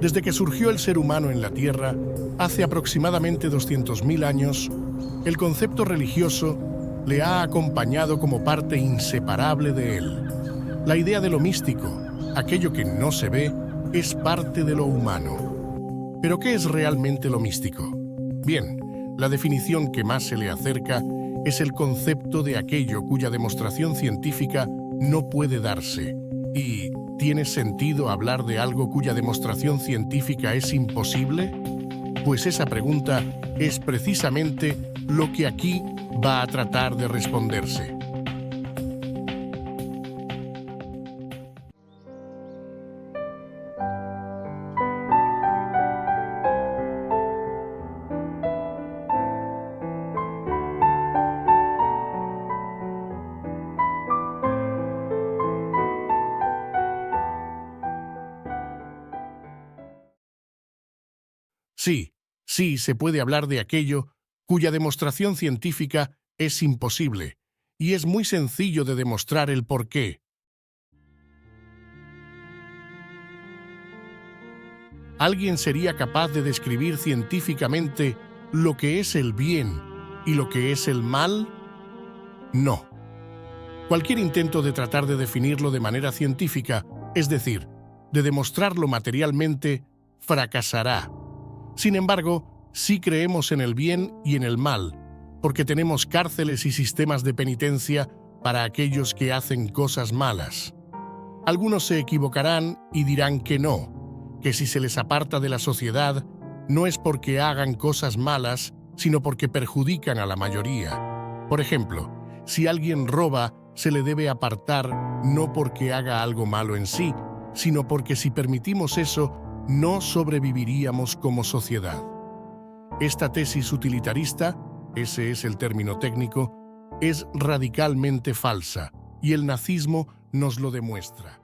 Desde que surgió el ser humano en la Tierra, hace aproximadamente 200.000 años, el concepto religioso le ha acompañado como parte inseparable de él. La idea de lo místico, aquello que no se ve, es parte de lo humano. ¿Pero qué es realmente lo místico? Bien, la definición que más se le acerca es el concepto de aquello cuya demostración científica no puede darse. ¿Y tiene sentido hablar de algo cuya demostración científica es imposible? Pues esa pregunta es precisamente lo que aquí va a tratar de responderse. Sí, se puede hablar de aquello cuya demostración científica es imposible, y es muy sencillo de demostrar el porqué. ¿Alguien sería capaz de describir científicamente lo que es el bien y lo que es el mal? No. Cualquier intento de tratar de definirlo de manera científica, es decir, de demostrarlo materialmente, fracasará. Sin embargo, sí creemos en el bien y en el mal, porque tenemos cárceles y sistemas de penitencia para aquellos que hacen cosas malas. Algunos se equivocarán y dirán que no, que si se les aparta de la sociedad, no es porque hagan cosas malas, sino porque perjudican a la mayoría. Por ejemplo, si alguien roba, se le debe apartar no porque haga algo malo en sí, sino porque si permitimos eso, no sobreviviríamos como sociedad. Esta tesis utilitarista, ese es el término técnico, es radicalmente falsa, y el nazismo nos lo demuestra.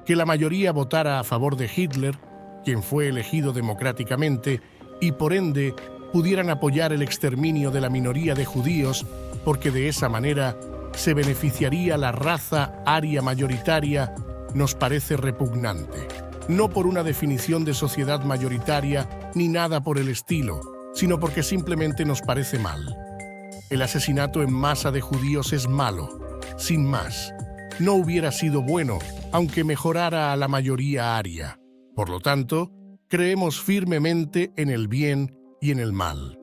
Que la mayoría votara a favor de Hitler, quien fue elegido democráticamente, y por ende pudieran apoyar el exterminio de la minoría de judíos, porque de esa manera se beneficiaría la raza aria mayoritaria, nos parece repugnante. No por una definición de sociedad mayoritaria ni nada por el estilo, sino porque simplemente nos parece mal. El asesinato en masa de judíos es malo, sin más. No hubiera sido bueno, aunque mejorara a la mayoría aria. Por lo tanto, creemos firmemente en el bien y en el mal.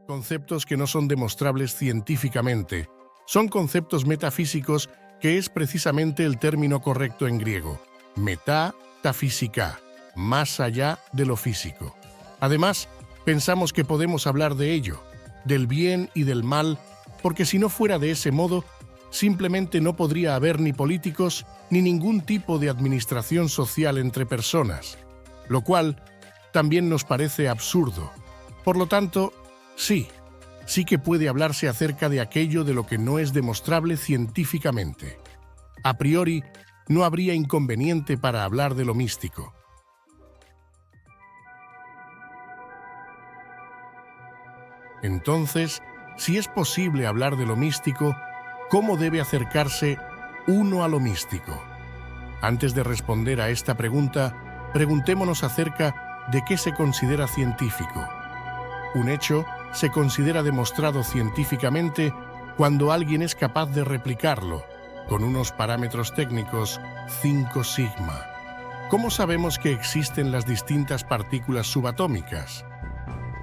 Conceptos que no son demostrables científicamente son conceptos metafísicos, que es precisamente el término correcto en griego, metá ta física, más allá de lo físico. Además, pensamos que podemos hablar de ello, del bien y del mal, porque si no fuera de ese modo, simplemente no podría haber ni políticos ni ningún tipo de administración social entre personas, lo cual también nos parece absurdo. Por lo tanto, sí que puede hablarse acerca de aquello de lo que no es demostrable científicamente. A priori, no habría inconveniente para hablar de lo místico. Entonces, si es posible hablar de lo místico, ¿cómo debe acercarse uno a lo místico? Antes de responder a esta pregunta, preguntémonos acerca de qué se considera científico. Un hecho se considera demostrado científicamente cuando alguien es capaz de replicarlo, con unos parámetros técnicos 5 sigma. ¿Cómo sabemos que existen las distintas partículas subatómicas?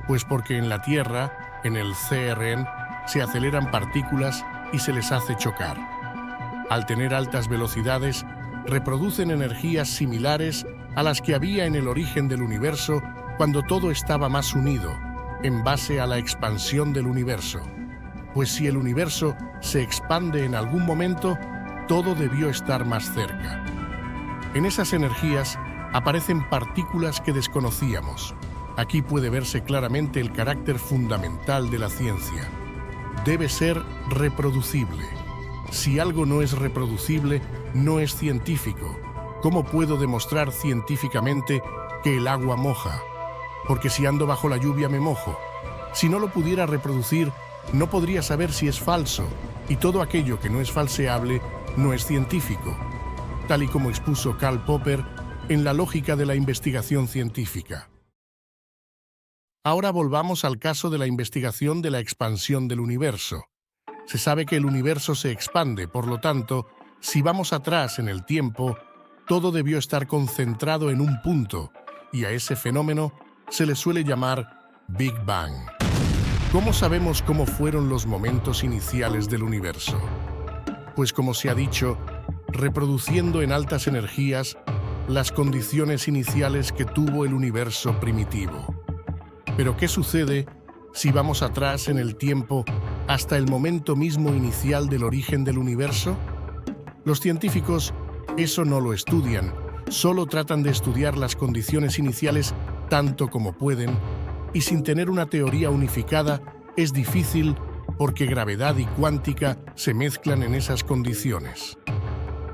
Pues porque en la Tierra, en el CERN, se aceleran partículas y se les hace chocar. Al tener altas velocidades, reproducen energías similares a las que había en el origen del universo cuando todo estaba más unido, en base a la expansión del universo. Pues si el universo se expande en algún momento, todo debió estar más cerca. En esas energías aparecen partículas que desconocíamos. Aquí puede verse claramente el carácter fundamental de la ciencia. Debe ser reproducible. Si algo no es reproducible, no es científico. ¿Cómo puedo demostrar científicamente que el agua moja? Porque si ando bajo la lluvia me mojo. Si no lo pudiera reproducir, no podría saber si es falso, y todo aquello que no es falseable no es científico. tal y como expuso Karl Popper en La lógica de la investigación científica. Ahora volvamos al caso de la investigación de la expansión del universo. Se sabe que el universo se expande, por lo tanto, si vamos atrás en el tiempo, todo debió estar concentrado en un punto, y a ese fenómeno se le suele llamar Big Bang. ¿Cómo sabemos cómo fueron los momentos iniciales del universo? Pues como se ha dicho, reproduciendo en altas energías las condiciones iniciales que tuvo el universo primitivo. Pero ¿qué sucede si vamos atrás en el tiempo hasta el momento mismo inicial del origen del universo? Los científicos eso no lo estudian, solo tratan de estudiar las condiciones iniciales tanto como pueden, y sin tener una teoría unificada es difícil porque gravedad y cuántica se mezclan en esas condiciones.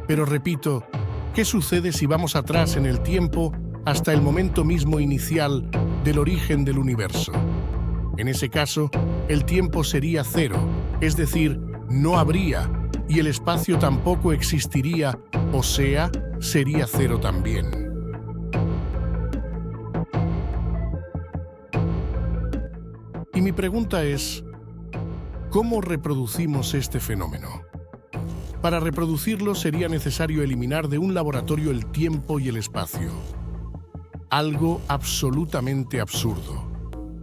Pero repito, ¿qué sucede si vamos atrás en el tiempo hasta el momento mismo inicial del origen del universo? En ese caso, el tiempo sería cero, es decir, no habría, y el espacio tampoco existiría, o sea, sería cero también. Y mi pregunta es, ¿cómo reproducimos este fenómeno? Para reproducirlo sería necesario eliminar de un laboratorio el tiempo y el espacio. Algo absolutamente absurdo.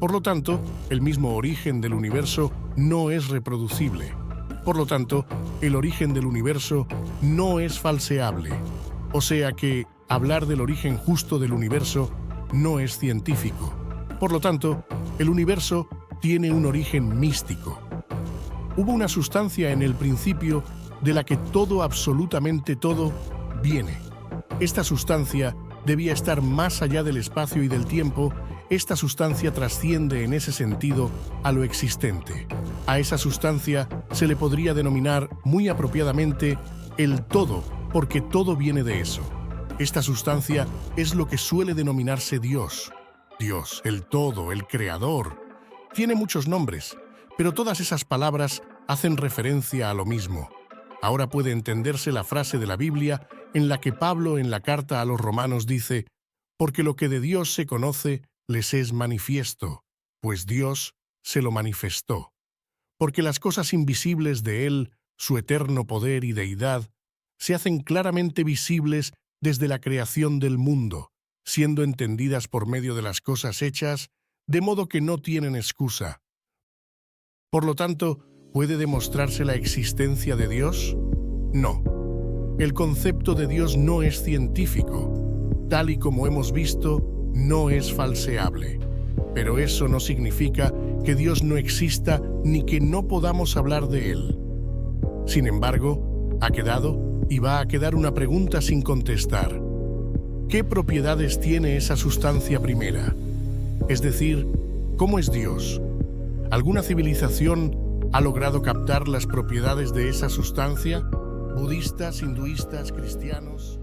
Por lo tanto, el mismo origen del universo no es reproducible. Por lo tanto, el origen del universo no es falseable. O sea que hablar del origen justo del universo no es científico. Por lo tanto, el universo tiene un origen místico. Hubo una sustancia en el principio de la que todo, absolutamente todo, viene. Esta sustancia debía estar más allá del espacio y del tiempo. Esta sustancia trasciende en ese sentido a lo existente. A esa sustancia se le podría denominar muy apropiadamente el todo, porque todo viene de eso. Esta sustancia es lo que suele denominarse Dios. Dios, el todo, el creador. Tiene muchos nombres, pero todas esas palabras hacen referencia a lo mismo. Ahora puede entenderse la frase de la Biblia en la que Pablo en la carta a los Romanos dice: «Porque lo que de Dios se conoce les es manifiesto, pues Dios se lo manifestó. Porque las cosas invisibles de Él, su eterno poder y deidad, se hacen claramente visibles desde la creación del mundo, siendo entendidas por medio de las cosas hechas, de modo que no tienen excusa». Por lo tanto, ¿puede demostrarse la existencia de Dios? No. El concepto de Dios no es científico. Tal y como hemos visto, no es falseable. Pero eso no significa que Dios no exista ni que no podamos hablar de Él. Sin embargo, ha quedado y va a quedar una pregunta sin contestar. ¿Qué propiedades tiene esa sustancia primera? Es decir, ¿cómo es Dios? ¿Alguna civilización ha logrado captar las propiedades de esa sustancia? ¿Budistas, hinduistas, cristianos?